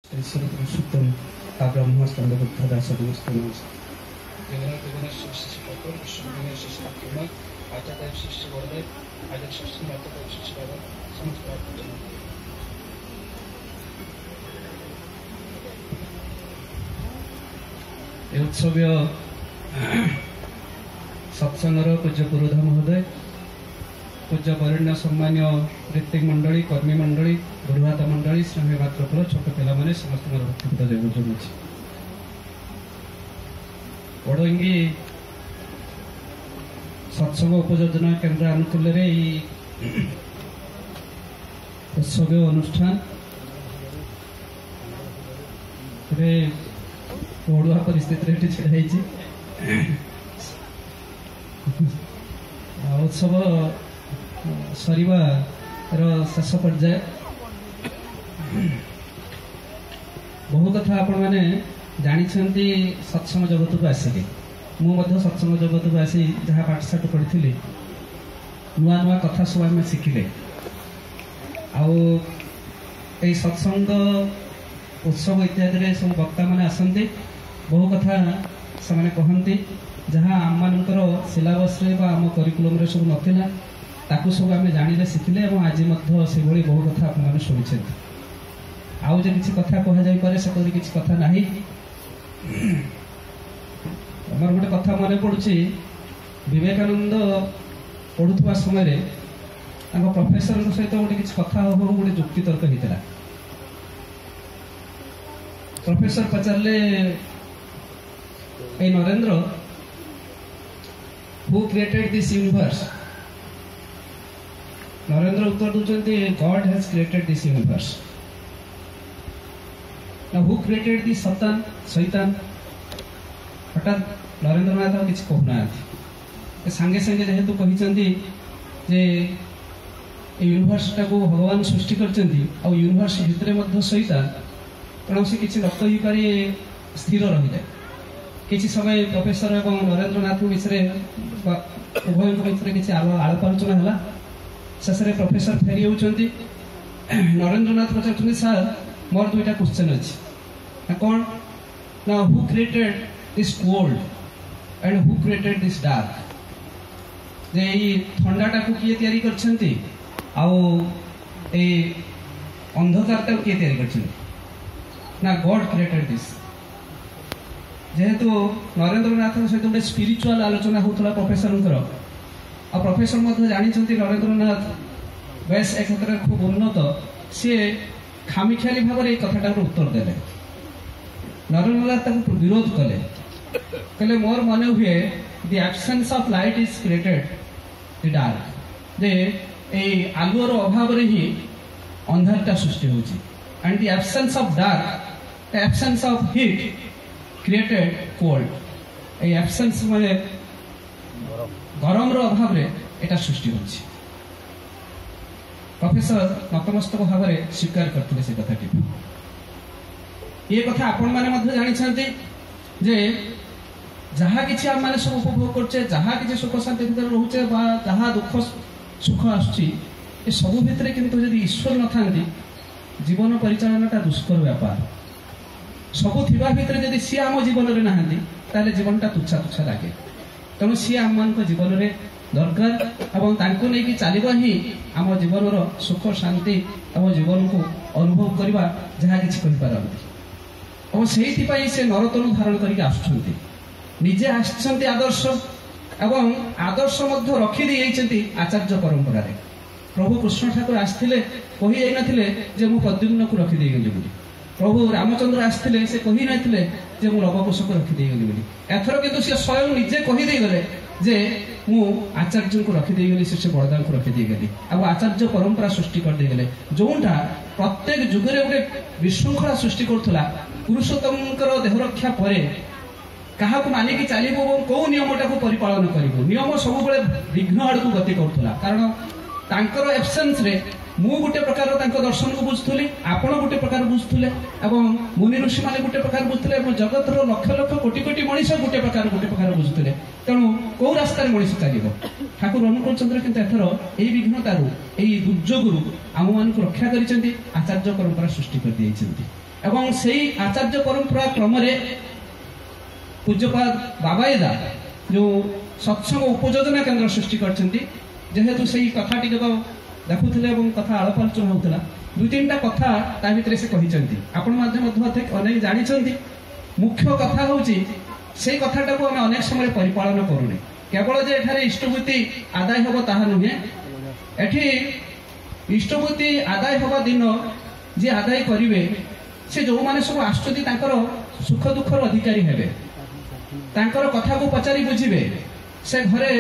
पुरुषोत्तम ब्रह्म स्कंदपुत्र दास उत्सव सत्संगर पूज्य पुरोधा महोदय, पूज्य वरिण्य सम्मान्य ऋतिक मंडली, कर्मी मंडली, गुरुहात मंडली, स्नेह मात्रफल छोट पे समस्त भक्तिपूत जय जगुच्छी। बड़ंगी सत्संग उपयोजना केन्द्र आनुकूल्य उत्सव अनुष्ठान पढ़ुआ परिस्थिति छाई उत्सव सरिबार शेष पर्याय। बहु कथा आपण मैंने जानी सत्संग जगत को आसिके मुझे सत्संग जगत को आसी जहाँ पाठशाठ पढ़ी नुआ नुआ कथा सब आम शिखिले आई सत्संग उत्सव इत्यादि सब वक्ता मैंने आसती बहु कथा से कहती जहाँ आम मानकर सिलेबस आम करिकुलम सब नाला ताकू सब आम जानिले शिखिले आज से बहु कथा आपने शुणी आउ जे किसी कथा कहुपे से किसी कथा ना मोर गोटे कथा मन पड़ुछि विवेकानंद पढ़ुवा समय प्रोफेसर सहित गोटे किसी कथा हो गोटे जुक्ति तर्क होता। प्रोफेसर पचारे ए Narendra who created this universe. Narendra उत्तर दूसरी God has created this universe. Now who created the Satan शैतान? हठात नरेंद्र नाथ किसी कहना सांगे सांगे जेहेतु कहते जे यूनिवर्स टाको भगवान सृष्टि कर यूनिवर्स भितर शैतान कौन से किसी न कही पारे स्थिर रही जाए। किसी समय प्रोफेसर एवं नरेंद्र नाथ विषय उभय विषय किसी आलाप आलोचना है। शेष में प्रोफेसर फेरी होती नरेंद्र नाथ पचार सर मोर दुईटा क्वेश्चन अच्छी कौन ना who created this cold and who created this dark. जे ठंडाटा को किए तैयारी करछंती आउ ए अंधकारटा को किए तैयारी करछंती ना गॉड क्रिएटेड दिस। जेहेतु नरेंद्र नाथ सहित गोटे स्पिरिचुआल आलोचना होता प्रोफेसर आ प्रोफेसर जानी नरेंद्र नाथ बेस एक क्षेत्र खूब उन्नत सी खामिखियाली भाव में कथाटा उत्तर देले। नरेंद्र नाथ विरोध कले कहले मोर मन हुए the absence of light is created the dark. जे ए आलुअर अभाव रे ही अंधारटा सृष्टि होची and the absence of dark absence of heat created cold. ए एब्सेंस माने गरम रो अभाव रे एटा सृष्टि होची। प्रोफेसर नतमस्तक भाव में स्वीकार करते से कथाटी ये कथा आपण मैंने जानी जे जहाँ किसी आम मैंने सब उपभोग करचे जहाँ किसी सुख शांति भर रोचे जहाँ दुख सुख आसुच्ची सबू भितर किंतु यदि ईश्वर न था जीवन परिचालनाटा दुष्कर व्यापार सबू थिबा भितर यदि सी आम जीवन में नहांती ताले जीवनटा तुच्छा तुच्छा लगे। तेणु सी आम मान जीवन में दरकार एवं तांको नहीं कि चलवा ही आम जीवन सुख शांति आम जीवन को अनुभव करवा जहाँ किसी कहींपारती और से नरतनु धारण करके आसुंच निजे आसछन्ति आदर्श एवं आदर्श रखिदे आचार्य परंपरा रे। प्रभु कृष्ण ठाकुर आसते कही जाइनथिले जे मु प्रद्युम्न को रखिदे गली बोली। प्रभु रामचंद्र आसते से कही नथिले जे मु लवकुश को रखिदे गली बोली। एथर किंतु से स्वयं निजे कहीदे गले जे मु आचार्य को रखिदे गली से बड़दा को रखिदे गली आ आचार्य परंपरा सृष्टि कर दे गले जोटा प्रत्येक जुगरे गोटे विशृंखला सृष्टि करुला। पुरुषोत्तम देह रक्षा पर क्या मानिकी चलो कौ नियमटा को परिपालन करूँ नियम सब विघ्न आड़ को गति करुला कारण तांकर एब्सेंस रे मु गोटे प्रकार दर्शन को बुझुली आपण गोटे प्रकार बुझुले मुनि ऋषि मैंने गोटे प्रकार बुझुले जगत लक्ष लक्ष कोटी कोटी मनीष गोटे प्रकार बुझुले। तेणु कौ रास्त मनीष चलो ठाकुर अनुकूल चंद्र किंतु एथर यही विघ्नतारू यही दुर्योगरू आम मान रक्षा कर आचार्य परंपरा सृष्टि कर এবং সেই আচার্য পরম্পরা ক্রমে ପୂଜ୍ୟପାଦ ବାବାଇଦା ଯେଉଁ ସତ୍ସଙ୍ଗ ଉପଯୋଜନା କେନ୍ଦ୍ର ସୃଷ୍ଟି କରିଛନ୍ତି, ଯେହେତୁ ସେଇ କଥାଟିକ ଦେଖୁଥିଲେ ଏବଂ କଥା ଆଳପ ଆଲୋଚନା ହେଉଥିଲା, ଦୁଇ ତିନିଟା କଥା ତା ଭିତରେ ସେ କହିଛନ୍ତି। ଆପଣ ମଧ୍ୟ ଅନେକ ଜାଣିଛନ୍ତି। ମୁଖ୍ୟ କଥା ହେଉଛି ସେଇ କଥାଟାକୁ ଆମେ ଅନେକ ସମୟରେ ପରିପାଳନ କରୁନି। କେବଳ ଯେ ଏଠାରେ ଇଷ୍ଟବୃତ୍ତି ଆଦାୟ ହେବ ତାହା ନୁହେଁ, ଏଠି ଇଷ୍ଟବୃତ୍ତି ଆଦାୟ ହେବା ଦିନ ଯିଏ ଆଦାୟ କରିବେ, ସେ ଯେଉଁମାନେ ସବୁ ଆସୁଛନ୍ତି ତାଙ୍କର ସୁଖ ଦୁଃଖର ଅଧିକାରୀ ହେବେ, ତାଙ୍କର କଥାକୁ ପଚାରି ବୁଝିବେ। ସେ ଘରେ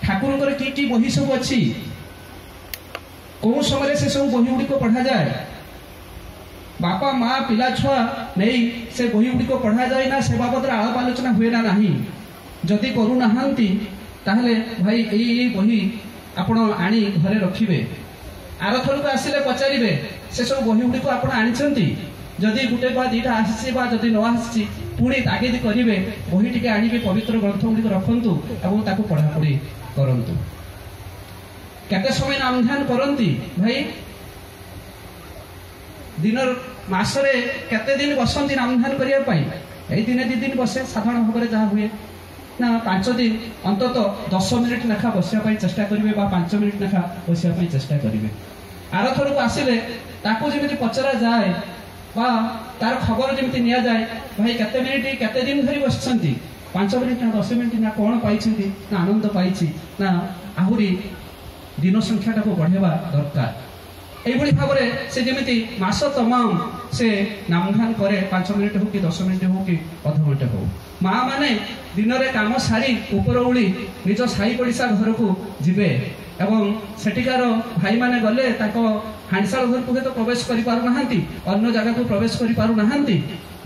ଠାକୁରଙ୍କର କି କି ବହି ସବୁ ଅଛି, କୋଉ ସମୟରେ ସେ ସବୁ ବହି ଗୁଡ଼ିକ ପଢ଼ାଯାଏ, ବାପା ମା ପିଲା ଛୁଆ ନେଇ ସେ ବହି ଗୁଡ଼ିକ ପଢ଼ାଯାଏ ନା, ସେ ବାବଦରେ ଆଳାପ ଆଲୋଚନା ହୁଏ ନା ନାହିଁ। ଯଦି କରୁନାହାନ୍ତି ତାହେଲେ ଭାଇ ଏଇ ବହି ଆପଣ ଆଣି ଘରେ ରଖିବେ। ଆରଥରକୁ ଆସିଲେ ପଚାରିବେ ସେ ସବୁ ବହି ଗୁଡ଼ିକ ଆପଣ ଆଣିଛନ୍ତି। ଯଦି ଗୋଟେ ବା ଦିଟା ଆସିଛି ବା ଯଦି ନ ଆସିଛି ପୁଣି ତାଗିଦ କରିବେ, ବହି ଟିକେ ଆଣିକି ପବିତ୍ର ଗ୍ରନ୍ଥ ଗୁଡ଼ିକ ରଖନ୍ତୁ ଏବଂ ତାକୁ ପଢ଼ାପଢ଼ି କରନ୍ତୁ। କେତେ ସମୟ ନାମଧ୍ୟାନ କରନ୍ତି ଭାଇ? ଦିନର ମାସରେ କେତେ ଦିନ ବସନ୍ତି ନାମଧ୍ୟାନ କରିବା ପାଇଁ? ଏଇ ଦିନେ 2 ଦିନ ବସେ ସାଧାରଣ ଭାବରେ ଯାହା ହୁଏ ନା, 5 ଦିନ ଅନ୍ତତଃ 10 ମିନିଟ୍ ଲେଖା ବସିବା ପାଇଁ ଚେଷ୍ଟା କରିବେ ବା 5 ମିନିଟ୍ ଲେଖା ବସିବା ପାଇଁ ଚେଷ୍ଟା କରିବେ। ଆରଥରକୁ ଆସିଲେ ତାକୁ ଯେମିତି ପଚରା ଯାଏ ବା ତାର ଖବର ଯେମିତି ନିଆଯାଏ, ଭାଇ କେତେ ମିନିଟ୍ କେତେ ଦିନ ଧରି ବସିଛନ୍ତି, 5 ମିନିଟ୍ ନା 10 ମିନିଟ୍ ନା କ'ଣ ପାଇଛନ୍ତି, ନା ଆନନ୍ଦ ପାଇଛି, ନା ଆହୁରି ଦିନ ସଂଖ୍ୟାଟାକୁ ବଢ଼ାଇବା ଦରକାର। এইভাবে ভাবে সে যেমি মাস তমাম সে নামধান করে 5 মিনিট হোক কি 10 মিনিট হোক কি অধ ঘন্টা হোক। মা মানে দিনরে কাম সারি উপরওলি নিজ সাই পড়িশা ঘরকু যাবে এবং সেটিকার ভাই মানে গলে তাক হাঁড়িশাল ঘরকু হয়তো প্রবেশ করে পারু না, অন্য জায়গাকে প্রবেশ করে পারু না,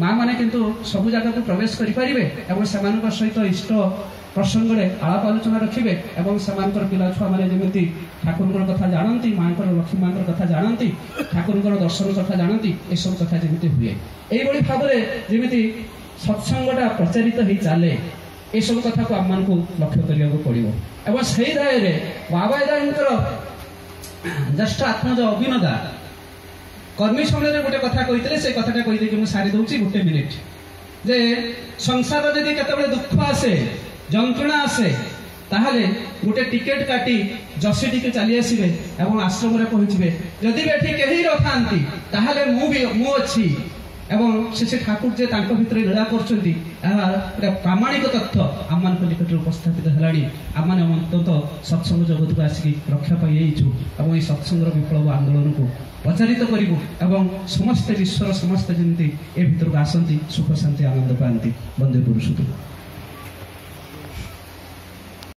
মা মানে কিন্তু সবু জায়গাকে প্রবেশ করে পারিবে এবং সেমানক সহিত ইষ্ট প্রসঙ্গে আলাপ আলোচনা রাখবে এবং সেমানকর পিলা ছুয়া মানে যেমি ঠাকুরଙ୍କର কথা জানতি, মাଙ୍କର লক্ষ্মী মাଙ୍କର কথা জানতি, ঠাকুরଙ୍କର দর্শন কথা জানতি, এসব কথা যেমি হুয়ে। এইভাবে ভাবে যেমি সৎসঙ্গটা প্রচারিত হয়ে চালে, এসব কথাকে আমମାନଙ୍କୁ লক্ষ্য କରିବାକୁ পড়িব। এবং সেই দাୟରେ ବାବାଇଦାଙ୍କର জ্যେষ্ঠ ଆତ୍ମଜ ଅଭିନଦା କର୍ମୀ ସମୟରେ ଗୋଟେ କଥା କହିଥିଲେ, ସେ କଥାଟା କହିଦେଇକି ମୁଁ ସାରି ଦଉଛି 1 ମିନିଟ। ଯେ ସଂସାର ଯଦି କେତେବେଳେ ଦୁଃଖ ଆସେ, ଯନ୍ତ୍ରଣା ଆସେ, তাহলে গোটে টিকেট কাটি যশীটিকে চালি আসবে এবং আশ্রমে পৌঁছবে। যদি এটি কেহি নথান্তি তাহলে মু অছি এবং সে ঠাকুর যে তাঙ্ক ভিতরে লীলা করছেন, এটা প্রামাণিক তথ্য আমার নিকটে উপস্থাপিত হলানি। আমি অন্তত সৎসঙ্গ জগতକୁ আসিকি রক্ষা পাই এইছু এবং এই সৎসঙ্গর বিপ্লব আন্দোলনକୁ প্রচারিত করিবু এবং সমস্ত বিশ্বর সমস্ত যেମିତି এ ভিতরକୁ আসନ୍ତି সুখ শান্তি আনন্দ পাଆନ୍ତି। বন্দে পুরুষোত্তম।